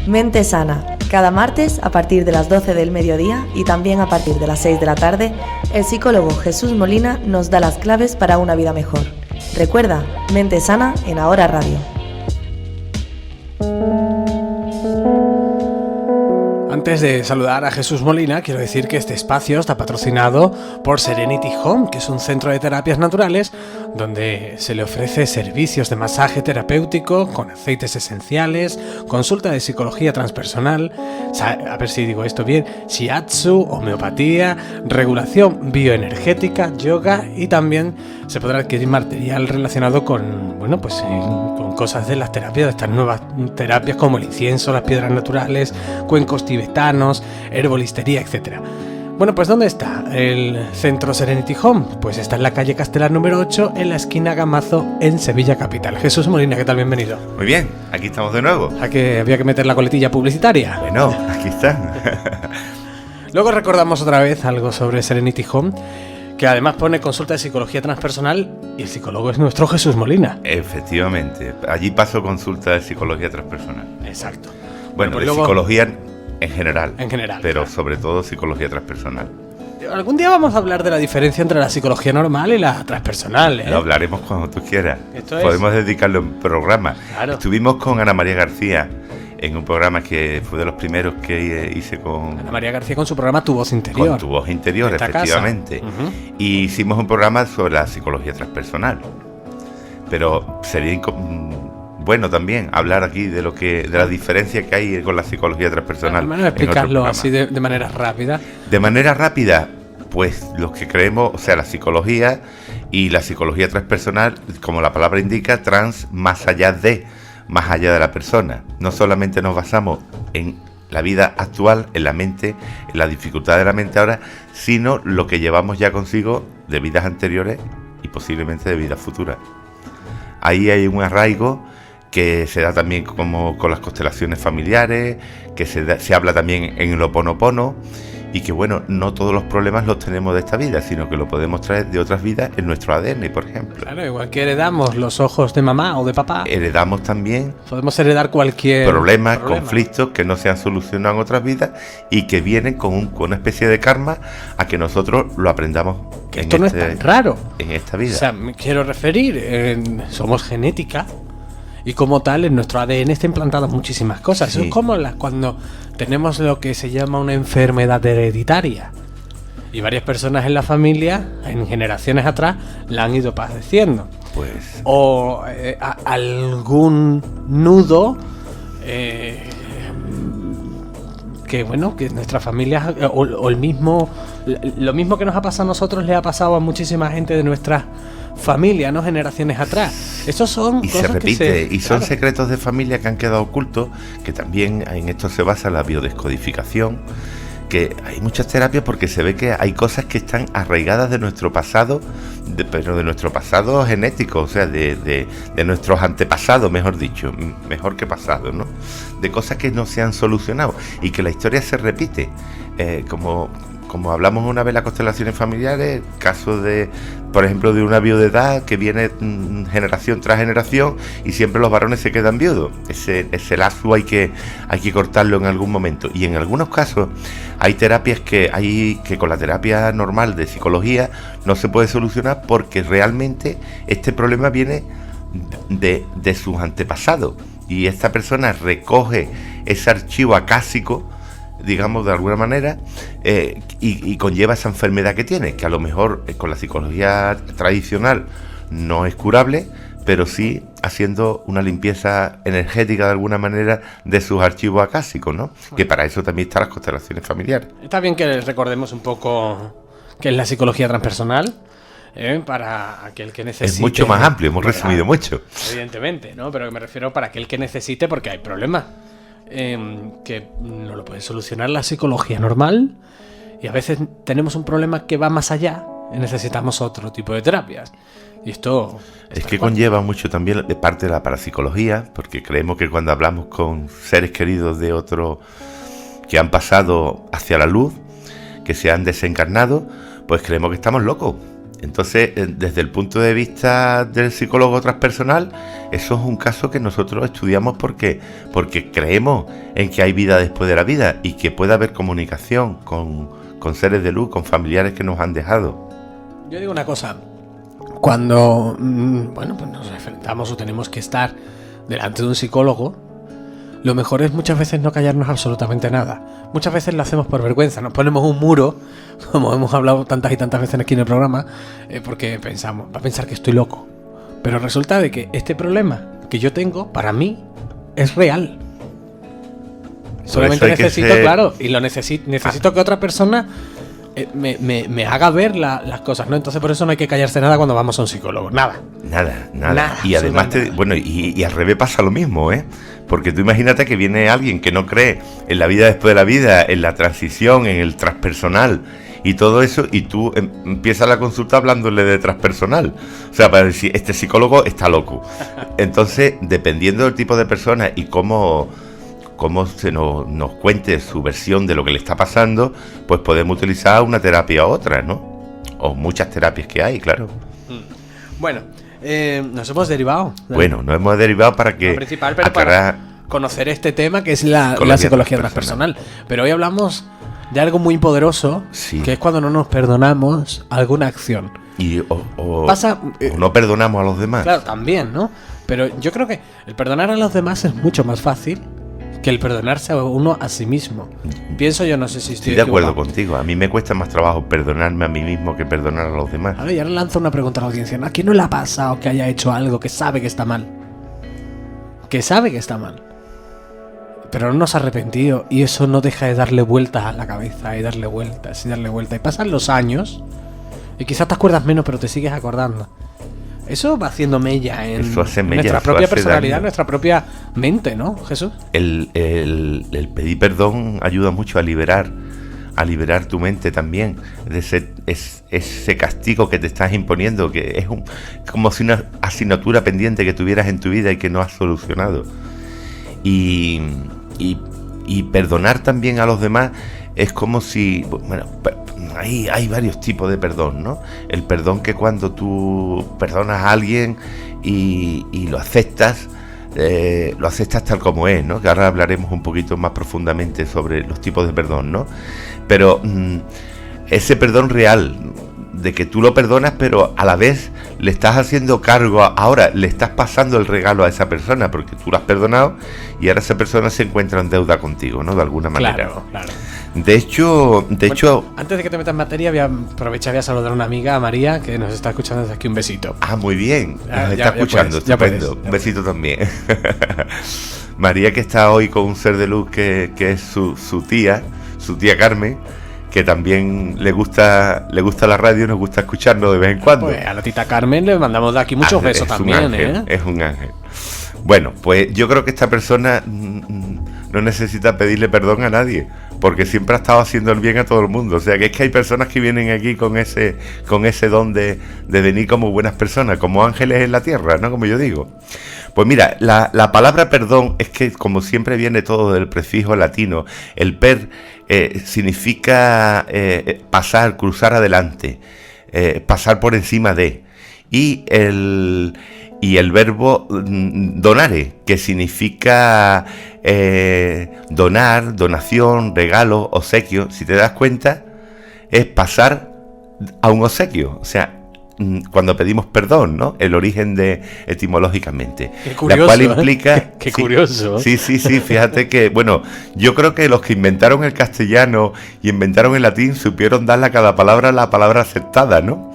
Mente Sana. Cada martes, a partir de las 12 del mediodía y también a partir de las 6 de la tarde, el psicólogo Jesús Molina nos da las claves para una vida mejor. Recuerda, Mente Sana en Ahora Radio. Antes de saludar a Jesús Molina, quiero decir que este espacio está patrocinado por Serenity Home, que es un centro de terapias naturales donde se le ofrece servicios de masaje terapéutico con aceites esenciales, consulta de psicología transpersonal, a ver si digo esto bien, shiatsu, homeopatía, regulación bioenergética, yoga, y también se podrá adquirir material relacionado con, con cosas de las terapias, de estas nuevas terapias como el incienso, las piedras naturales, cuencos tibetanos, herbolistería, etc. Bueno, pues ¿dónde está el centro Serenity Home? Pues está en la calle Castelar número 8, en la esquina Gamazo, en Sevilla capital. Jesús Molina, ¿qué tal? Bienvenido. Muy bien, aquí estamos de nuevo. ¿A que había que meter la coletilla publicitaria? Bueno, aquí están. Luego recordamos otra vez algo sobre Serenity Home, que además pone consulta de psicología transpersonal, y el psicólogo es nuestro Jesús Molina. Efectivamente, allí paso consulta de psicología transpersonal. Exacto. Bueno, pues de luego, psicología en general, pero claro, sobre todo psicología transpersonal. Algún día vamos a hablar de la diferencia entre la psicología normal y la transpersonal, ¿eh? Lo hablaremos cuando tú quieras. Podemos dedicarlo a un programa. Claro. Estuvimos con Ana María García en un programa que fue de los primeros que hice con Ana María García, con su programa Tu Voz Interior. Con Tu Voz Interior, efectivamente. Y hicimos un programa sobre la psicología transpersonal. Pero sería bueno también hablar aquí de la diferencia que hay con la psicología transpersonal. Bueno, explicarlo así de manera rápida. De manera rápida, pues los que creemos, o sea, la psicología y la psicología transpersonal, como la palabra indica, más allá de la persona. No solamente nos basamos en la vida actual, en la mente, en la dificultad de la mente ahora, sino lo que llevamos ya consigo de vidas anteriores y posiblemente de vidas futuras. Ahí hay un arraigo que se da también como con las constelaciones familiares, que se habla también en el Ho'oponopono, y que bueno, no todos los problemas los tenemos de esta vida, sino que lo podemos traer de otras vidas en nuestro ADN, por ejemplo. Claro, igual que heredamos los ojos de mamá o de papá, heredamos también podemos heredar cualquier problema, conflictos que no se han solucionado en otras vidas y que vienen con una especie de karma a que nosotros lo aprendamos. Que esto no es tan raro en esta vida. O sea, me quiero referir, somos genética, y como tal en nuestro ADN está implantadas muchísimas cosas. Sí. Eso es como cuando tenemos lo que se llama una enfermedad hereditaria, y varias personas en la familia, en generaciones atrás, la han ido padeciendo. Pues o algún nudo que nuestra familia o lo mismo que nos ha pasado a nosotros le ha pasado a muchísima gente de nuestra familia, ¿no? Generaciones atrás. Esos son y cosas se repite, que son secretos de familia que han quedado ocultos, que también en esto se basa la biodescodificación, que hay muchas terapias porque se ve que hay cosas que están arraigadas de nuestro pasado, pero de nuestro pasado genético, o sea, de nuestros antepasados, mejor dicho, mejor que pasado, ¿no? De cosas que no se han solucionado y que la historia se repite, como hablamos una vez en las constelaciones familiares, caso de, por ejemplo, de una viudedad que viene generación tras generación y siempre los varones se quedan viudos. Ese lazo hay que cortarlo en algún momento. Y en algunos casos hay terapias que con la terapia normal de psicología no se puede solucionar porque realmente este problema viene de sus antepasados. Y esta persona recoge ese archivo acásico, digamos de alguna manera, y conlleva esa enfermedad que tiene, que a lo mejor con la psicología tradicional no es curable, pero sí haciendo una limpieza energética de alguna manera de sus archivos acásicos, ¿no? Que para eso también están las constelaciones familiares. Está bien que les recordemos un poco qué es la psicología transpersonal, para aquel que necesite. Es mucho más amplio, hemos resumido mucho. Evidentemente, ¿no? Pero me refiero para aquel que necesite, porque hay problemas que no lo puede solucionar la psicología normal, y a veces tenemos un problema que va más allá y necesitamos otro tipo de terapias. Y esto es que conlleva mucho también de parte de la parapsicología, porque creemos que cuando hablamos con seres queridos de otros que han pasado hacia la luz, que se han desencarnado, pues creemos que estamos locos. Entonces, desde el punto de vista del psicólogo transpersonal, eso es un caso que nosotros estudiamos porque creemos en que hay vida después de la vida y que puede haber comunicación con seres de luz, con familiares que nos han dejado. Yo digo una cosa, cuando pues nos enfrentamos o tenemos que estar delante de un psicólogo, lo mejor es muchas veces no callarnos absolutamente nada. Muchas veces lo hacemos por vergüenza, nos ponemos un muro, como hemos hablado tantas y tantas veces aquí en el programa, porque pensamos, va a pensar que estoy loco. Pero resulta de que este problema que yo tengo, para mí, es real. Solamente necesito, claro, y lo necesito que otra persona me haga ver las cosas, ¿no? Entonces por eso no hay que callarse nada cuando vamos a un psicólogo. Nada. Y además, y al revés pasa lo mismo, ¿eh? Porque tú imagínate que viene alguien que no cree en la vida después de la vida, en la transición, en el transpersonal y todo eso, y tú empiezas la consulta hablándole de transpersonal. O sea, para decir, este psicólogo está loco. Entonces, dependiendo del tipo de persona y cómo se nos cuente su versión de lo que le está pasando, pues podemos utilizar una terapia u otra, ¿no? O muchas terapias que hay, claro. Bueno, nos hemos derivado. Bueno, nos hemos derivado para que principal, pero para conocer este tema que es la psicología transpersonal. Pero hoy hablamos de algo muy poderoso, sí, que es cuando no nos perdonamos alguna acción. O no perdonamos a los demás. Claro, también, ¿no? Pero yo creo que el perdonar a los demás es mucho más fácil que el perdonarse a uno a sí mismo. Pienso yo, no sé si estoy de acuerdo contigo. A mí me cuesta más trabajo perdonarme a mí mismo que perdonar a los demás. A ver, y ahora lanzo una pregunta a la audiencia. ¿A quién no le ha pasado que haya hecho algo que sabe que está mal? Que sabe que está mal, pero no nos ha arrepentido, y eso no deja de darle vueltas a la cabeza, y darle vueltas, y darle vueltas. Y pasan los años, y quizás te acuerdas menos, pero te sigues acordando. Eso va haciendo mella en nuestra propia personalidad, en nuestra propia mente, ¿no, Jesús? El pedir perdón ayuda mucho a liberar tu mente también de ese castigo que te estás imponiendo, que es como si una asignatura pendiente que tuvieras en tu vida y que no has solucionado. Y perdonar también a los demás es como si... Bueno, hay varios tipos de perdón, ¿no? El perdón que cuando tú perdonas a alguien y lo aceptas tal como es, ¿no? Que ahora hablaremos un poquito más profundamente sobre los tipos de perdón, ¿no? Pero ese perdón real, de que tú lo perdonas, pero a la vez le estás haciendo cargo, ahora le estás pasando el regalo a esa persona, porque tú lo has perdonado y ahora esa persona se encuentra en deuda contigo, ¿no? De alguna manera. Claro. De hecho, antes de que te metas en materia, voy a aprovechar y a saludar a una amiga, a María, que nos está escuchando desde aquí. Un besito. Ah, muy bien. Nos está escuchando, estupendo. Un besito también. María, que está hoy con un ser de luz que es su tía Carmen, que también le gusta la radio y nos gusta escucharnos de vez en cuando. Pues a la tita Carmen le mandamos de aquí muchos besos también, Es un ángel. Bueno, pues yo creo que esta persona no necesita pedirle perdón a nadie, porque siempre ha estado haciendo el bien a todo el mundo. O sea, que es que hay personas que vienen aquí con ese don de venir como buenas personas, como ángeles en la tierra, ¿no? Como yo digo. Pues mira, la palabra perdón es que, como siempre, viene todo del prefijo latino. El significa pasar, cruzar adelante, pasar por encima de. Y el verbo donare, que significa donar, donación, regalo, obsequio. Si te das cuenta, es pasar a un obsequio. O sea, cuando pedimos perdón, ¿no? El origen etimológicamente. Qué curioso, la cual implica... Qué curioso. Sí, fíjate que, bueno, yo creo que los que inventaron el castellano y inventaron el latín supieron darle a cada palabra la palabra aceptada, ¿no?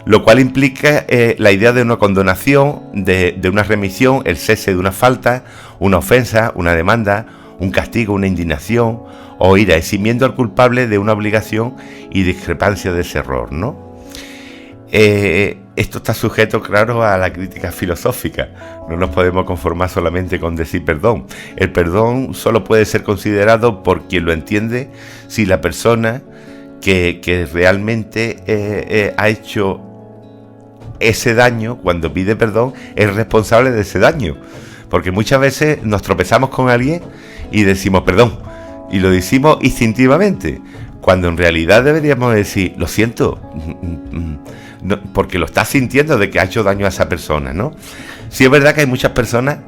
Lo cual implica la idea de una condonación, de una remisión, el cese de una falta, una ofensa, una demanda, un castigo, una indignación o ira, eximiendo al culpable de una obligación y discrepancia de ese error, ¿no? Esto está sujeto, claro, a la crítica filosófica. No nos podemos conformar solamente con decir perdón. El perdón solo puede ser considerado por quien lo entiende si la persona que realmente ha hecho ese daño, cuando pide perdón, es responsable de ese daño. Porque muchas veces nos tropezamos con alguien y decimos perdón, y lo decimos instintivamente, cuando en realidad deberíamos decir lo siento, porque lo estás sintiendo de que ha hecho daño a esa persona, ¿no? Sí es verdad que hay muchas personas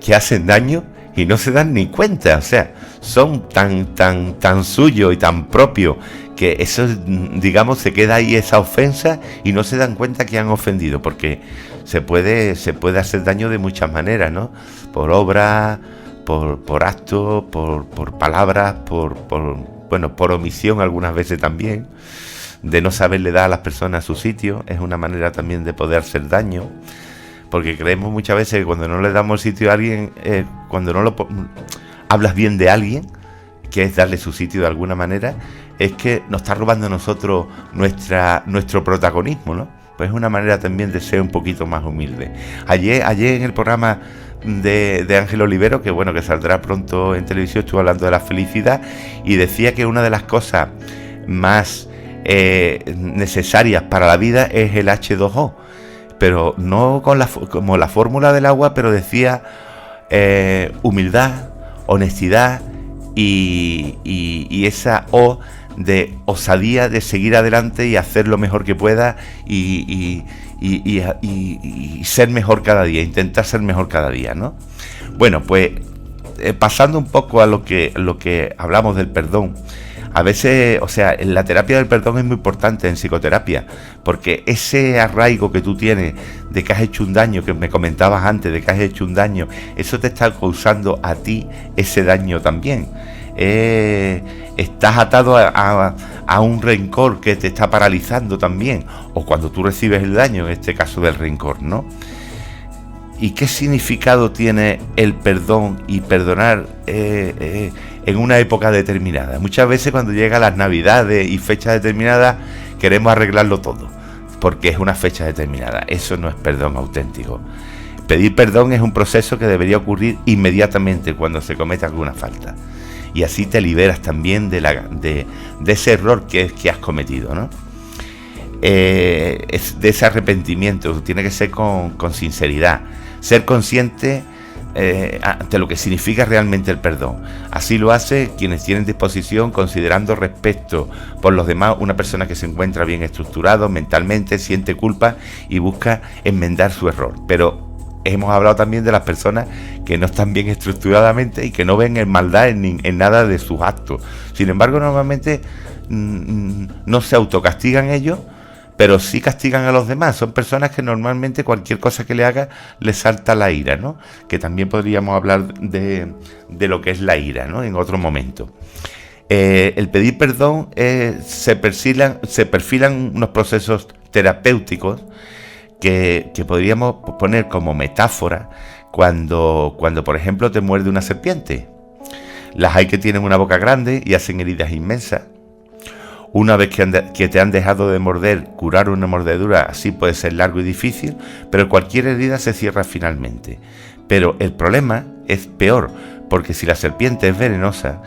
que hacen daño y no se dan ni cuenta, o sea, son tan suyos y tan propios que eso, digamos, se queda ahí esa ofensa y no se dan cuenta que han ofendido, porque se puede hacer daño de muchas maneras, ¿no? Por obra, por actos, por palabras, por omisión algunas veces también, de no saberle dar a las personas su sitio, es una manera también de poder hacer daño. Porque creemos muchas veces que cuando no le damos el sitio a alguien, cuando no hablas bien de alguien, que es darle su sitio de alguna manera, es que nos está robando a nosotros nuestro protagonismo, ¿no? Pues es una manera también de ser un poquito más humilde. Ayer en el programa de Ángel Olivero, que bueno, que saldrá pronto en televisión, estuvo hablando de la felicidad y decía que una de las cosas más necesarias para la vida es el H2O. Pero no como la fórmula del agua, pero decía humildad, honestidad y esa O de osadía de seguir adelante y hacer lo mejor que pueda y ser mejor cada día, intentar ser mejor cada día, ¿no? Bueno, pues pasando un poco a lo que hablamos del perdón. A veces, o sea, la terapia del perdón es muy importante en psicoterapia, porque ese arraigo que tú tienes de que has hecho un daño, que me comentabas antes, de que has hecho un daño, eso te está causando a ti ese daño también. Estás atado a un rencor que te está paralizando también, o cuando tú recibes el daño, en este caso del rencor, ¿no? ¿Y qué significado tiene el perdón y perdonar en una época determinada? Muchas veces cuando llegan las navidades y fechas determinadas queremos arreglarlo todo, porque es una fecha determinada. Eso no es perdón auténtico. Pedir perdón es un proceso que debería ocurrir inmediatamente cuando se cometa alguna falta. Y así te liberas también de ese error que has cometido, ¿no? De ese arrepentimiento, tiene que ser con sinceridad. Ser consciente de lo que significa realmente el perdón. Así lo hace quienes tienen disposición, considerando respeto por los demás, una persona que se encuentra bien estructurado mentalmente, siente culpa y busca enmendar su error. Pero hemos hablado también de las personas que no están bien estructuradamente y que no ven en maldad en nada de sus actos. Sin embargo, normalmente no se autocastigan ellos, pero sí castigan a los demás. Son personas que normalmente cualquier cosa que le haga les salta la ira, ¿no? Que también podríamos hablar de lo que es la ira, ¿no? En otro momento. El pedir perdón se perfilan unos procesos terapéuticos que podríamos poner como metáfora cuando por ejemplo te muerde una serpiente. Las hay que tienen una boca grande y hacen heridas inmensas. Una vez que te han dejado de morder, curar una mordedura así puede ser largo y difícil, pero cualquier herida se cierra finalmente. Pero el problema es peor, porque si la serpiente es venenosa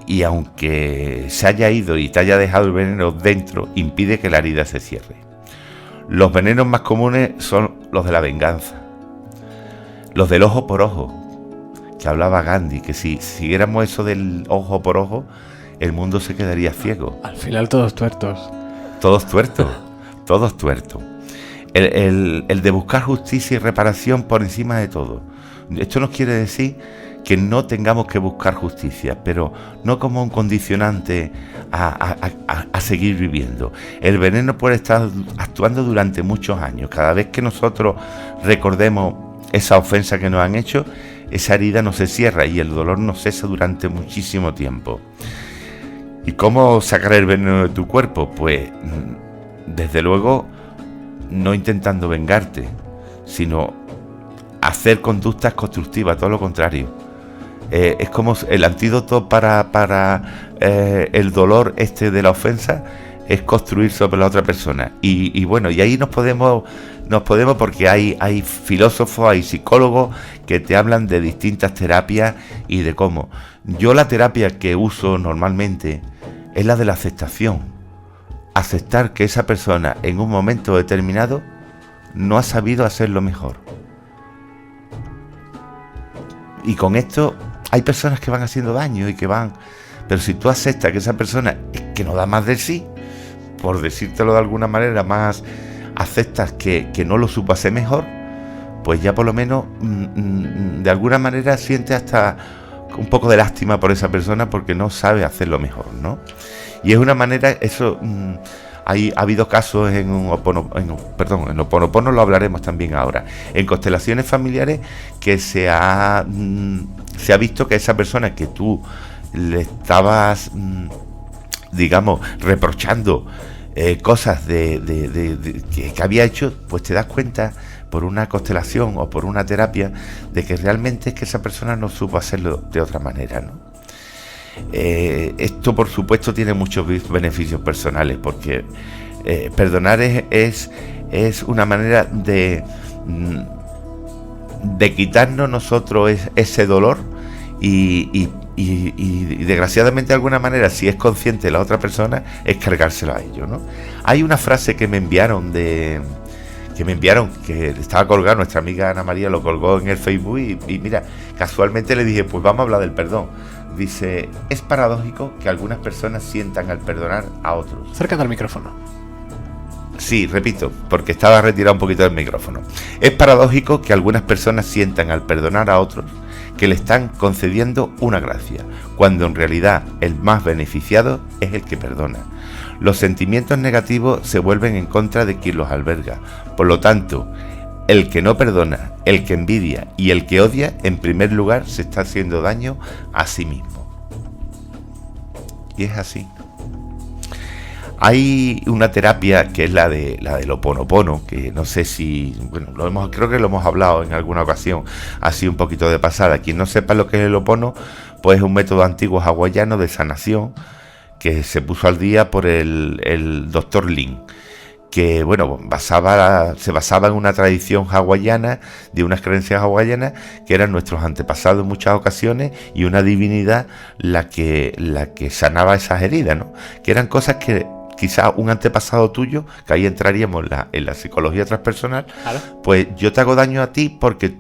y aunque se haya ido y te haya dejado el veneno dentro, impide que la herida se cierre. Los venenos más comunes son los de la venganza, los del ojo por ojo, que hablaba Gandhi, que si siguiéramos eso del ojo por ojo, el mundo se quedaría ciego. Al final todos tuertos. Todos tuertos, todos tuertos. El de buscar justicia y reparación por encima de todo. Esto no quiere decir que no tengamos que buscar justicia, pero no como un condicionante a seguir viviendo. El veneno puede estar actuando durante muchos años. Cada vez que nosotros recordemos esa ofensa que nos han hecho, esa herida no se cierra y el dolor no cesa durante muchísimo tiempo. ¿Y cómo sacar el veneno de tu cuerpo? Pues, desde luego, no intentando vengarte, sino hacer conductas constructivas, todo lo contrario. Es como el antídoto para el dolor de la ofensa, es construir sobre la otra persona. Y bueno, y ahí nos podemos porque hay filósofos, hay psicólogos que te hablan de distintas terapias y de cómo. Yo la terapia que uso normalmente es la de la aceptación. Aceptar que esa persona en un momento determinado no ha sabido hacerlo mejor. Y con esto hay personas que van haciendo daño y que van... Pero si tú aceptas que esa persona es que no da más de sí, por decírtelo de alguna manera más aceptas que no lo supo hacer mejor, pues ya por lo menos de alguna manera sientes hasta un poco de lástima por esa persona porque no sabe hacerlo mejor, ¿no? Y es una manera, eso, ha habido casos en Ho'oponopono, lo hablaremos también ahora, en constelaciones familiares, que se ha visto que esa persona que tú le estabas, digamos, reprochando cosas que había hecho, pues te das cuenta por una constelación o por una terapia de que realmente es que esa persona no supo hacerlo de otra manera, ¿no? Esto por supuesto tiene muchos beneficios personales, porque perdonar es una manera de quitarnos nosotros ese dolor y desgraciadamente de alguna manera, si es consciente la otra persona, es cargárselo a ellos, ¿no? Hay una frase que me enviaron que estaba colgada, nuestra amiga Ana María lo colgó en el Facebook y mira, casualmente le dije, pues vamos a hablar del perdón. Dice, es paradójico que algunas personas sientan al perdonar a otros. Acércate al micrófono. Sí, repito, porque estaba retirado un poquito del micrófono. Es paradójico que algunas personas sientan al perdonar a otros que le están concediendo una gracia, cuando en realidad el más beneficiado es el que perdona. Los sentimientos negativos se vuelven en contra de quien los alberga. Por lo tanto, el que no perdona, el que envidia y el que odia, en primer lugar, se está haciendo daño a sí mismo. Y es así. Hay una terapia que es la del Ho'oponopono, que no sé si, bueno, creo que lo hemos hablado en alguna ocasión, así un poquito de pasada. Quien no sepa lo que es el Ho'opono, pues es un método antiguo hawaiano de sanación que se puso al día por el Dr. Lin, que bueno, se basaba en una tradición hawaiana, de unas creencias hawaianas que eran nuestros antepasados en muchas ocasiones, y una divinidad la que sanaba esas heridas, ¿no? Que eran cosas que quizá un antepasado tuyo, que ahí entraríamos en la psicología transpersonal, claro. Pues yo te hago daño a ti porque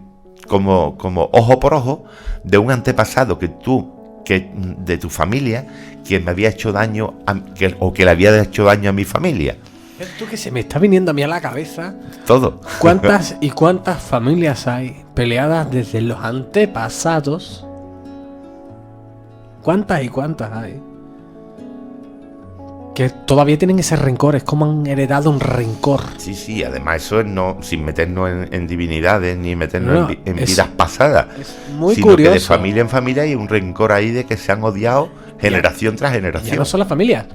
como ojo por ojo de un antepasado que de tu familia, que me había hecho daño o que le había hecho daño a mi familia. Esto que se me está viniendo a mí a la cabeza. Todo. ¿Cuántas y cuántas familias hay peleadas desde los antepasados? ¿Cuántas y cuántas hay? Que todavía tienen ese rencor, es como han heredado un rencor. Sí, además eso es sin meternos en divinidades ni meternos en vidas pasadas. Es muy sino curioso. Que de familia en familia hay un rencor ahí de que se han odiado generación tras generación. Ya no son las familias,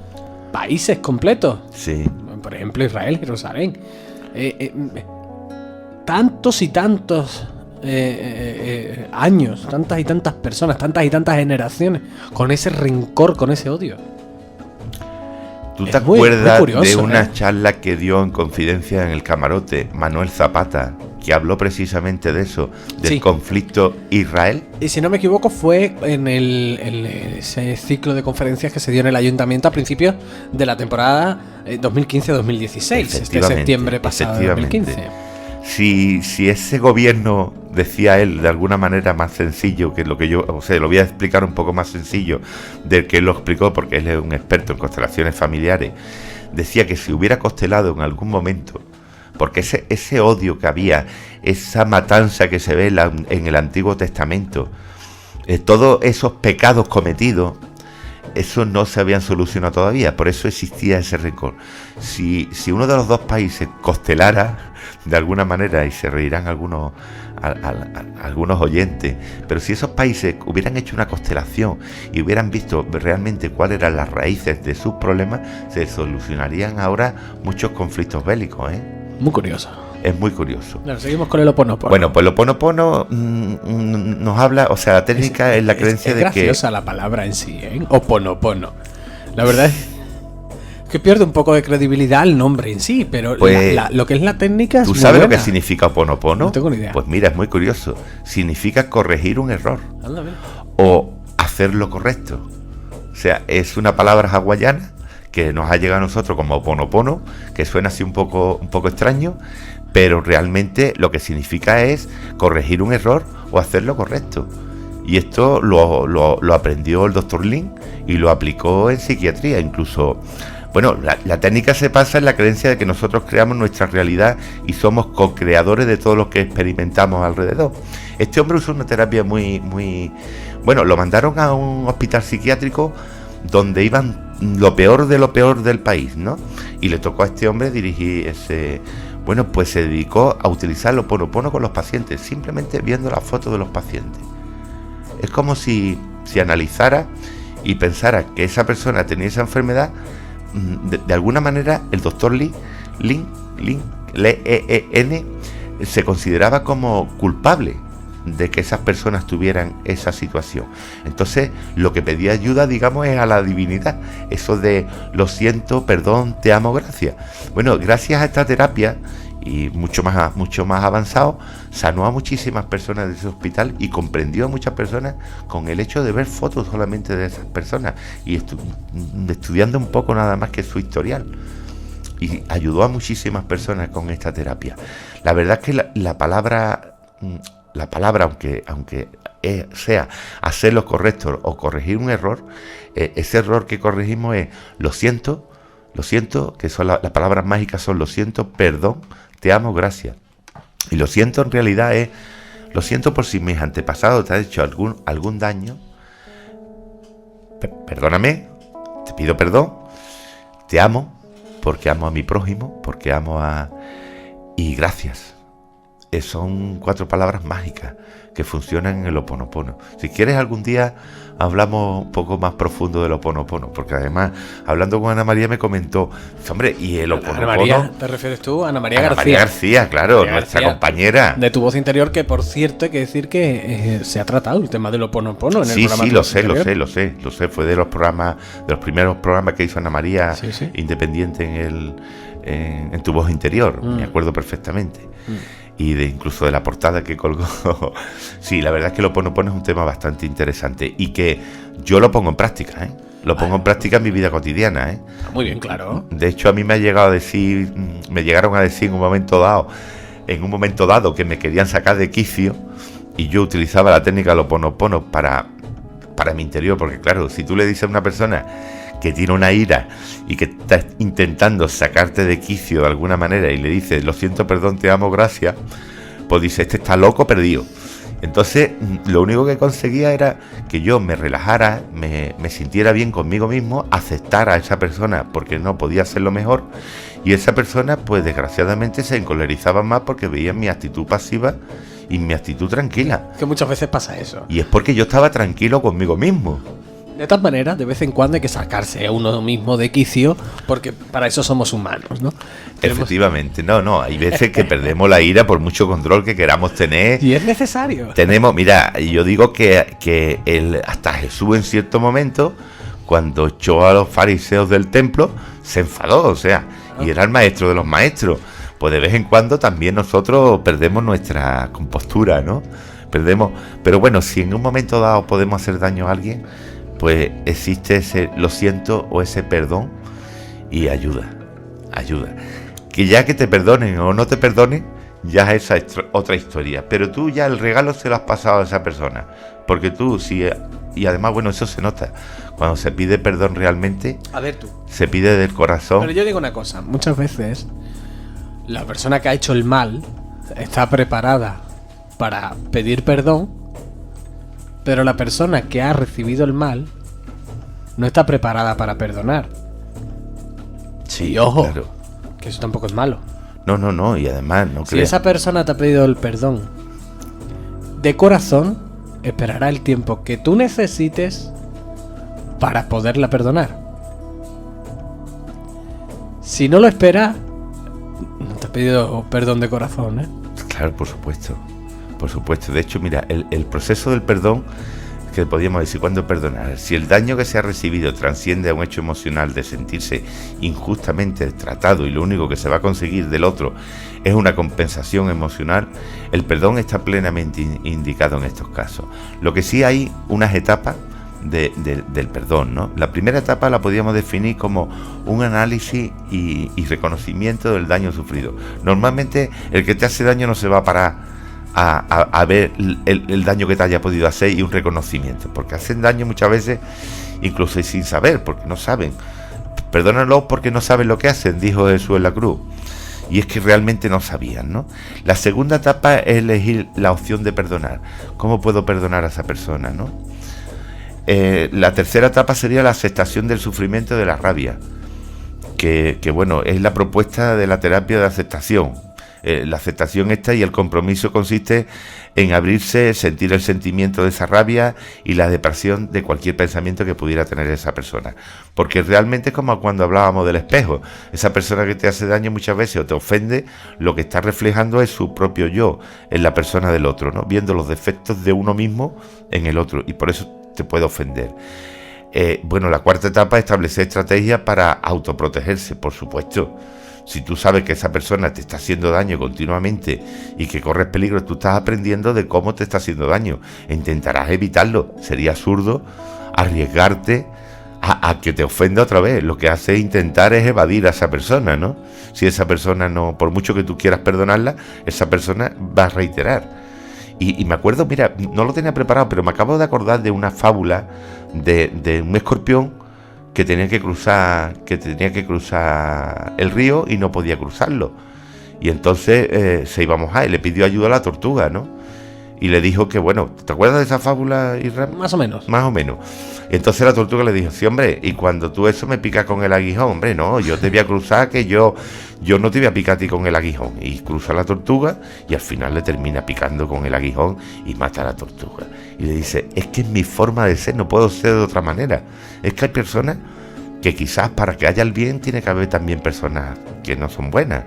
países completos. Sí. Por ejemplo, Israel, Jerusalén. Tantos y tantos años, tantas y tantas personas, tantas y tantas generaciones, con ese rencor, con ese odio. ¿Tú te acuerdas de una charla que dio en confidencia en el camarote Manuel Zapata, que habló precisamente de eso, del conflicto Israel? Y si no me equivoco fue en ese ciclo de conferencias que se dio en el ayuntamiento a principios de la temporada 2015-2016, este septiembre pasado de 2015. Si ese gobierno, decía él, de alguna manera más sencillo que lo que yo, lo voy a explicar un poco más sencillo del que él lo explicó, porque él es un experto en constelaciones familiares, decía que si hubiera constelado en algún momento, porque ese odio que había, esa matanza que se ve en el Antiguo Testamento, todos esos pecados cometidos, eso no se habían solucionado todavía, por eso existía ese rencor. Si uno de los dos países constelara de alguna manera, y se reirán algunos oyentes, pero si esos países hubieran hecho una constelación y hubieran visto realmente cuáles eran las raíces de sus problemas, se solucionarían ahora muchos conflictos bélicos, ¿eh? Muy curioso. Es muy curioso. Bueno, seguimos con el Ho'oponopono. Bueno, pues el Ho'oponopono nos habla, o sea, la técnica es la creencia de que... Es graciosa la palabra en sí, ¿eh? Ho'oponopono. La verdad es que pierde un poco de credibilidad el nombre en sí, pero pues, lo que es la técnica es ¿tú muy sabes buena. Lo que significa Ho'oponopono? No tengo ni idea. Pues mira, es muy curioso. Significa corregir un error. Ándale. O hacer lo correcto. O sea, es una palabra hawaiana que nos ha llegado a nosotros como Ho'oponopono, que suena así un poco extraño, pero realmente lo que significa es corregir un error o hacer lo correcto. Y esto lo aprendió el Dr. Lin y lo aplicó en psiquiatría. Incluso Bueno, la técnica se basa en la creencia de que nosotros creamos nuestra realidad y somos co-creadores de todo lo que experimentamos alrededor. Este hombre usó una terapia muy... Bueno, lo mandaron a un hospital psiquiátrico donde iban lo peor del país, ¿no? Y le tocó a este hombre dirigir ese... Bueno, pues se dedicó a utilizar el Ho'oponopono con los pacientes, simplemente viendo las fotos de los pacientes. Es como si analizara y pensara que esa persona tenía esa enfermedad. De alguna manera el doctor Len se consideraba como culpable de que esas personas tuvieran esa situación. Entonces lo que pedía ayuda, digamos, es a la divinidad, eso de lo siento, perdón, te amo, gracias. Bueno, gracias a esta terapia y mucho más avanzado, sanó a muchísimas personas de ese hospital y comprendió a muchas personas con el hecho de ver fotos solamente de esas personas y estudiando un poco nada más que su historial, y ayudó a muchísimas personas con esta terapia. La verdad es que la palabra, aunque sea hacer lo correcto o corregir un error, ese error que corregimos es lo siento, que son las palabras mágicas son lo siento, perdón, te amo, gracias. Y lo siento en realidad es, lo siento por si mis antepasados te han hecho algún daño, perdóname, te pido perdón, te amo, porque amo a mi prójimo, porque amo a... y gracias. Son 4 palabras mágicas que funcionan en el Ho'oponopono. Si quieres algún día hablamos un poco más profundo del Ho'oponopono, porque además hablando con Ana María me comentó, hombre, y el Ho'oponopono... Ana María, ¿te refieres tú? Ana María García. María García, claro, María nuestra García, compañera. De Tu Voz Interior, que por cierto hay que decir que se ha tratado el tema del Ho'oponopono en el programa. Sí, lo sé. Fue de los primeros programas que hizo Ana María, sí. Independiente en Tu Voz Interior, me acuerdo perfectamente. Y incluso de la portada que colgó. Sí, la verdad es que el Ho'oponopono es un tema bastante interesante y que yo lo pongo en práctica, Lo pongo en práctica en mi vida cotidiana, Muy bien, claro. De hecho, a mí me llegaron a decir en un momento dado que me querían sacar de quicio y yo utilizaba la técnica del Ho'oponopono para mi interior, porque claro, si tú le dices a una persona que tiene una ira y que está intentando sacarte de quicio de alguna manera y le dices lo siento, perdón, te amo, gracias, pues dice, este está loco, perdido. Entonces lo único que conseguía era que yo me relajara, me sintiera bien conmigo mismo, aceptara a esa persona porque no podía hacerlo mejor, y esa persona pues desgraciadamente se encolerizaba más porque veía mi actitud pasiva y mi actitud tranquila. Que muchas veces pasa eso. Y es porque yo estaba tranquilo conmigo mismo. De todas maneras, de vez en cuando hay que sacarse a uno mismo de quicio, porque para eso somos humanos, ¿no? Efectivamente, no, hay veces que perdemos la ira por mucho control que queramos tener. Y es necesario. Mira, yo digo que hasta Jesús en cierto momento, cuando echó a los fariseos del templo, se enfadó, o sea, y era el maestro de los maestros. Pues de vez en cuando también nosotros perdemos nuestra compostura, ¿no? Pero bueno, si en un momento dado podemos hacer daño a alguien, pues existe ese lo siento o ese perdón y ayuda. Que ya que te perdonen o no te perdonen, ya es otra historia. Pero tú ya el regalo se lo has pasado a esa persona. Porque tú, y además, bueno, eso se nota. Cuando se pide perdón realmente, a ver tú, se pide del corazón. Pero yo digo una cosa, muchas veces la persona que ha hecho el mal está preparada para pedir perdón, pero la persona que ha recibido el mal no está preparada para perdonar. Sí, y ojo, claro, que eso tampoco es malo. No, y además no si esa persona te ha pedido el perdón de corazón, esperará el tiempo que tú necesites para poderla perdonar. Si no lo espera, no te ha pedido perdón de corazón, ¿eh? Claro, por supuesto. De hecho, mira, el proceso del perdón, que podríamos decir, ¿cuándo perdonar? Si el daño que se ha recibido transciende a un hecho emocional de sentirse injustamente tratado y lo único que se va a conseguir del otro es una compensación emocional, el perdón está plenamente indicado en estos casos. Lo que sí hay unas etapas del perdón, ¿no? La primera etapa la podríamos definir como un análisis y reconocimiento del daño sufrido. Normalmente el que te hace daño no se va a parar a ver el daño que te haya podido hacer y un reconocimiento, porque hacen daño muchas veces incluso sin saber, porque no saben, perdónalos porque no saben lo que hacen, dijo Jesús en la cruz. Y es que realmente no sabían, ¿no? La segunda etapa es elegir la opción de perdonar. ¿Cómo puedo perdonar a esa persona, no? La tercera etapa sería la aceptación del sufrimiento de la rabia, que bueno, es la propuesta de la terapia de aceptación. La aceptación esta y el compromiso consiste en abrirse, sentir el sentimiento de esa rabia y la depresión de cualquier pensamiento que pudiera tener esa persona. Porque realmente es como cuando hablábamos del espejo. Esa persona que te hace daño muchas veces o te ofende, lo que está reflejando es su propio yo en la persona del otro, ¿no? Viendo los defectos de uno mismo en el otro, y por eso te puede ofender. Bueno, la cuarta etapa es establecer estrategias para autoprotegerse, por supuesto. Si tú sabes que esa persona te está haciendo daño continuamente y que corres peligro, tú estás aprendiendo de cómo te está haciendo daño. Intentarás evitarlo. Sería absurdo arriesgarte a que te ofenda otra vez. Lo que hace intentar es evadir a esa persona, ¿no? Si esa persona no, por mucho que tú quieras perdonarla, esa persona va a reiterar. Y me acuerdo, mira, no lo tenía preparado, pero me acabo de acordar de una fábula de un escorpión que tenía que cruzar el río y no podía cruzarlo. Y entonces se iba a mojar y le pidió ayuda a la tortuga, ¿no? Y le dijo que, bueno, ¿te acuerdas de esa fábula, Israel? Más o menos. Más o menos. Entonces la tortuga le dijo, sí, hombre, y cuando tú eso me picas con el aguijón, hombre, no, yo te voy a cruzar, que yo no te voy a picar a ti con el aguijón. Y cruza la tortuga y al final le termina picando con el aguijón y mata a la tortuga. Y le dice, es que es mi forma de ser, no puedo ser de otra manera. Es que hay personas que quizás para que haya el bien tiene que haber también personas que no son buenas.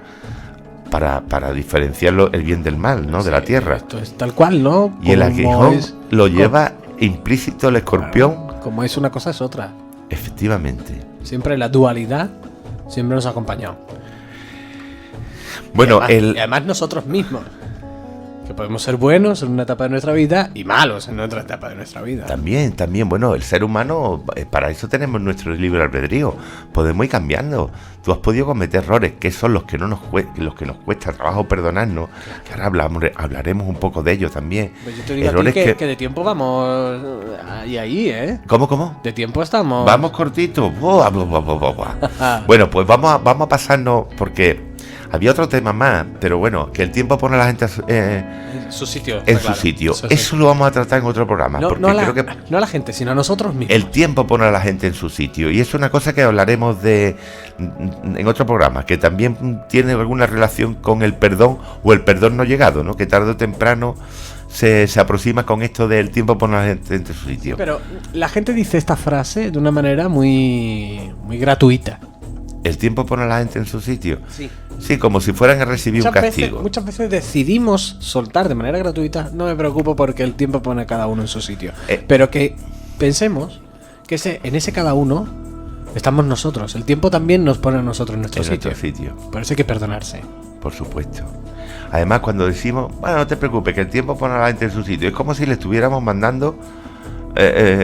Para diferenciarlo el bien del mal, ¿no? De la tierra. Esto es tal cual, ¿no? Y el aguijón lo lleva implícito el escorpión. Claro, como es una cosa es otra. Efectivamente. Siempre la dualidad siempre nos ha acompañado. Bueno, y además nosotros mismos, que podemos ser buenos en una etapa de nuestra vida y malos en otra etapa de nuestra vida. También, bueno, el ser humano, para eso tenemos nuestro libre albedrío. Podemos ir cambiando. Tú has podido cometer errores, que son los que nos cuesta trabajo perdonarnos, que ahora hablaremos un poco de ellos también. Pues yo te digo errores a ti que de tiempo vamos ahí, ¿eh? ¿Cómo? De tiempo estamos. Vamos cortitos. Bueno, pues vamos a pasarnos, porque había otro tema más, pero bueno, que el tiempo pone a la gente en su sitio. En su sitio. Eso lo vamos a tratar en otro programa. No a la gente, sino a nosotros mismos. El tiempo pone a la gente en su sitio. Y es una cosa que hablaremos en otro programa, que también tiene alguna relación con el perdón o el perdón no llegado, ¿no? Que tarde o temprano se aproxima con esto del tiempo pone a la gente en su sitio. Pero la gente dice esta frase de una manera muy, muy gratuita. ¿El tiempo pone a la gente en su sitio? Sí. Sí, como si fueran a recibir un castigo. Muchas veces decidimos soltar de manera gratuita, no me preocupo porque el tiempo pone a cada uno en su sitio. Pero que pensemos que en ese cada uno estamos nosotros. El tiempo también nos pone a nosotros en nuestro sitio. Por eso hay que perdonarse. Por supuesto. Además, cuando decimos, bueno, no te preocupes, que el tiempo pone a la gente en su sitio, es como si le estuviéramos mandando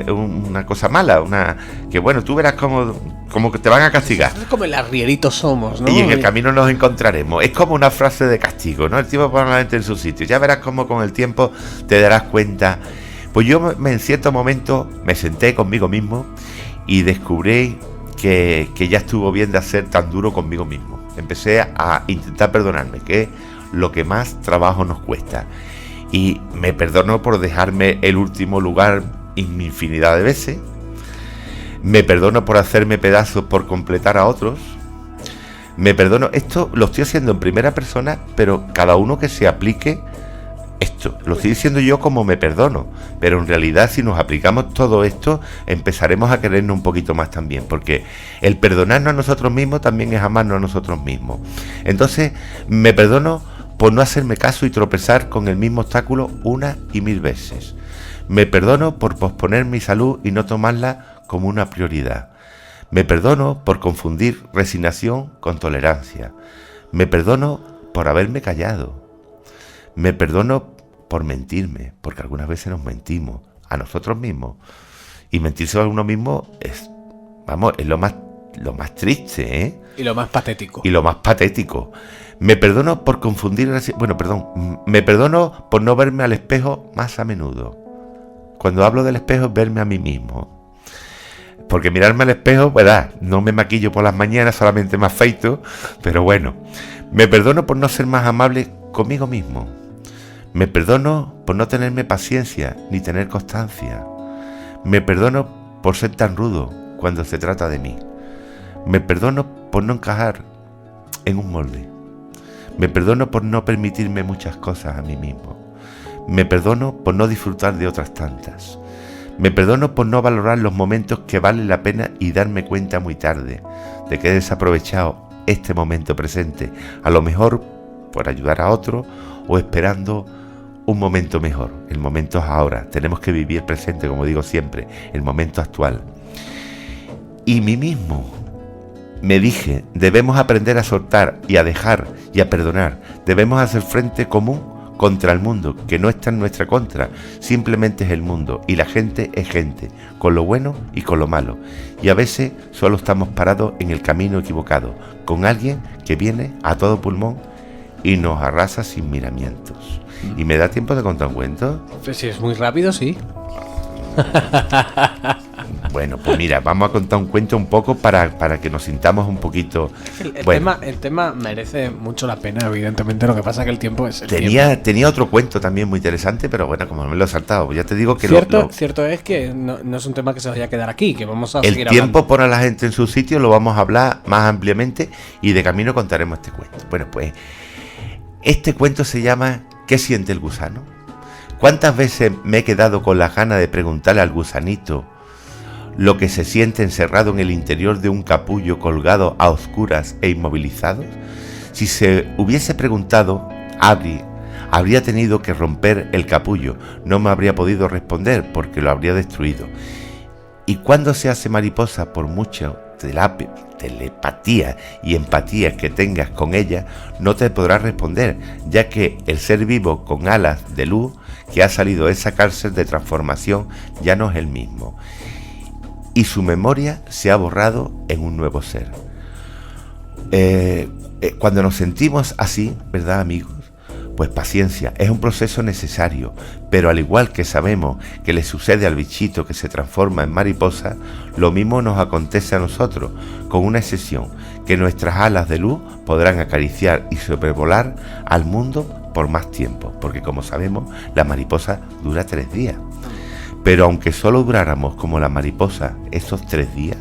una cosa mala, que bueno, tú verás como que te van a castigar. Es como el arrierito somos, ¿no? Y en el camino nos encontraremos. Es como una frase de castigo, ¿no? El tiempo pone a la gente en su sitio. Ya verás cómo con el tiempo te darás cuenta. Pues yo en cierto momento me senté conmigo mismo y descubrí que ya estuvo bien de hacer tan duro conmigo mismo. Empecé a intentar perdonarme, que es lo que más trabajo nos cuesta. Y me perdono por dejarme el último lugar infinidad de veces. Me perdono por hacerme pedazos por completar a otros. Me perdono, esto lo estoy haciendo en primera persona, pero cada uno que se aplique esto, lo estoy diciendo yo como me perdono, pero en realidad si nos aplicamos todo esto empezaremos a querernos un poquito más también, porque el perdonarnos a nosotros mismos también es amarnos a nosotros mismos. Entonces me perdono por no hacerme caso y tropezar con el mismo obstáculo una y mil veces. Me perdono por posponer mi salud y no tomarla como una prioridad. Me perdono por confundir resignación con tolerancia. Me perdono por haberme callado. Me perdono por mentirme, porque algunas veces nos mentimos a nosotros mismos. Y mentirse a uno mismo es lo más triste, ¿eh? Y lo más patético. Me perdono por confundir... me perdono por no verme al espejo más a menudo. Cuando hablo del espejo es verme a mí mismo. Porque mirarme al espejo, ¿verdad? No me maquillo por las mañanas, solamente me afeito, pero bueno. Me perdono por no ser más amable conmigo mismo. Me perdono por no tenerme paciencia ni tener constancia. Me perdono por ser tan rudo cuando se trata de mí. Me perdono por no encajar en un molde. Me perdono por no permitirme muchas cosas a mí mismo. Me perdono por no disfrutar de otras tantas. Me perdono por no valorar los momentos que valen la pena y darme cuenta muy tarde de que he desaprovechado este momento presente, a lo mejor por ayudar a otro o esperando un momento mejor. El momento es ahora, tenemos que vivir el presente, como digo siempre, el momento actual. Y mí mismo me dije, debemos aprender a soltar y a dejar y a perdonar, debemos hacer frente común contra el mundo, que no está en nuestra contra, simplemente es el mundo, y la gente es gente, con lo bueno y con lo malo, y a veces solo estamos parados en el camino equivocado, con alguien que viene a todo pulmón y nos arrasa sin miramientos. ¿Y me da tiempo de contar un cuento? Pues si es muy rápido, sí. Bueno, pues mira, vamos a contar un cuento un poco para que nos sintamos un poquito... El tema merece mucho la pena, evidentemente. Lo que pasa es que el tiempo es el tiempo. Tenía otro cuento también muy interesante, pero bueno, como me lo he saltado, ya te digo que cierto es que no es un tema que se vaya a quedar aquí, que vamos a seguir hablando. El tiempo pone a la gente en su sitio, lo vamos a hablar más ampliamente y de camino contaremos este cuento. Bueno, pues este cuento se llama ¿Qué siente el gusano? ¿Cuántas veces me he quedado con la gana de preguntarle al gusanito lo que se siente encerrado en el interior de un capullo colgado a oscuras e inmovilizados? Si se hubiese preguntado, habría tenido que romper el capullo, no me habría podido responder porque lo habría destruido. Y cuando se hace mariposa, por mucho telepatía y empatía que tengas con ella, no te podrá responder, ya que el ser vivo con alas de luz que ha salido de esa cárcel de transformación ya no es el mismo. Y su memoria se ha borrado en un nuevo ser. Cuando nos sentimos así, ¿verdad, amigos? Pues paciencia, es un proceso necesario, pero al igual que sabemos que le sucede al bichito que se transforma en mariposa, lo mismo nos acontece a nosotros, con una excepción, que nuestras alas de luz podrán acariciar y sobrevolar al mundo por más tiempo, porque como sabemos, la mariposa dura 3 días. Pero aunque solo duráramos como la mariposa esos 3 días,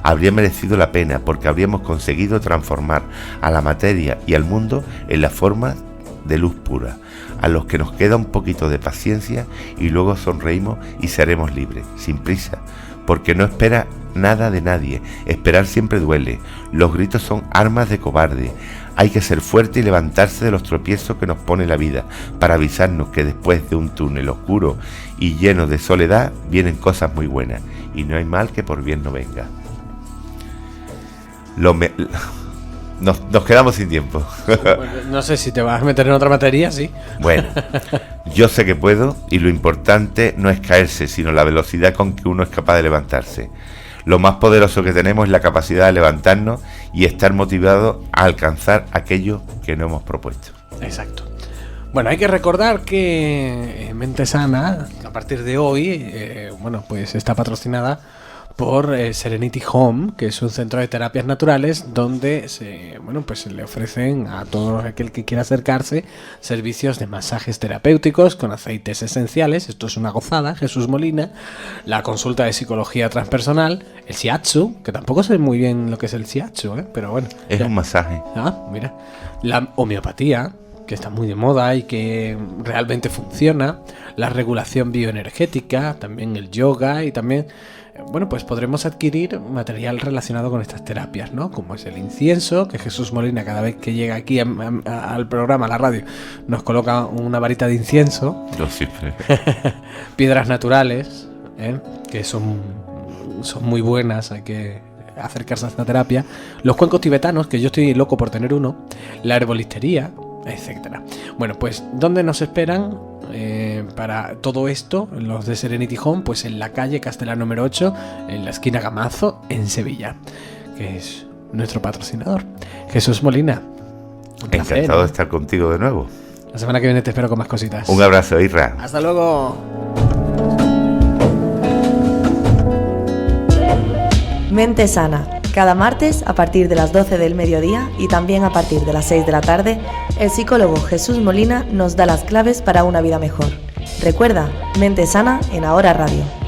habría merecido la pena porque habríamos conseguido transformar a la materia y al mundo en la forma de luz pura, a los que nos queda un poquito de paciencia y luego sonreímos y seremos libres, sin prisa, porque no espera nada de nadie, esperar siempre duele, los gritos son armas de cobarde. Hay que ser fuerte y levantarse de los tropiezos que nos pone la vida, para avisarnos que después de un túnel oscuro y lleno de soledad vienen cosas muy buenas, y no hay mal que por bien no venga. Nos quedamos sin tiempo. No sé si te vas a meter en otra materia, sí. Bueno, yo sé que puedo, y lo importante no es caerse, sino la velocidad con que uno es capaz de levantarse. Lo más poderoso que tenemos es la capacidad de levantarnos y estar motivados a alcanzar aquello que nos hemos propuesto. Exacto. Bueno, hay que recordar que Mente Sana, a partir de hoy, pues está patrocinada por Serenity Home, que es un centro de terapias naturales donde se le ofrecen a todo aquel que quiera acercarse servicios de masajes terapéuticos con aceites esenciales. Esto es una gozada. Jesús Molina, la consulta de psicología transpersonal, el shiatsu, que tampoco sé muy bien lo que es el shiatsu, pero bueno. Es un masaje. Mira. La homeopatía, que está muy de moda y que realmente funciona, la regulación bioenergética, también el yoga y también... pues podremos adquirir material relacionado con estas terapias, ¿no? Como es el incienso, que Jesús Molina cada vez que llega aquí al programa, a la radio, nos coloca una varita de incienso. Yo siempre. Piedras naturales, que son muy buenas, hay que acercarse a esta terapia. Los cuencos tibetanos, que yo estoy loco por tener uno. La herbolistería, etcétera. Bueno, pues ¿dónde nos esperan para todo esto los de Serenity Home? Pues en la calle Castellar número 8, en la esquina Gamazo, en Sevilla, que es nuestro patrocinador. Jesús Molina, un placer. Encantado de estar contigo de nuevo. La semana que viene te espero con más cositas. Un abrazo, Isra. Hasta luego. Mente Sana. Cada martes, a partir de las 12 del mediodía y también a partir de las 6 de la tarde, el psicólogo Jesús Molina nos da las claves para una vida mejor. Recuerda, Mente Sana en Ahora Radio.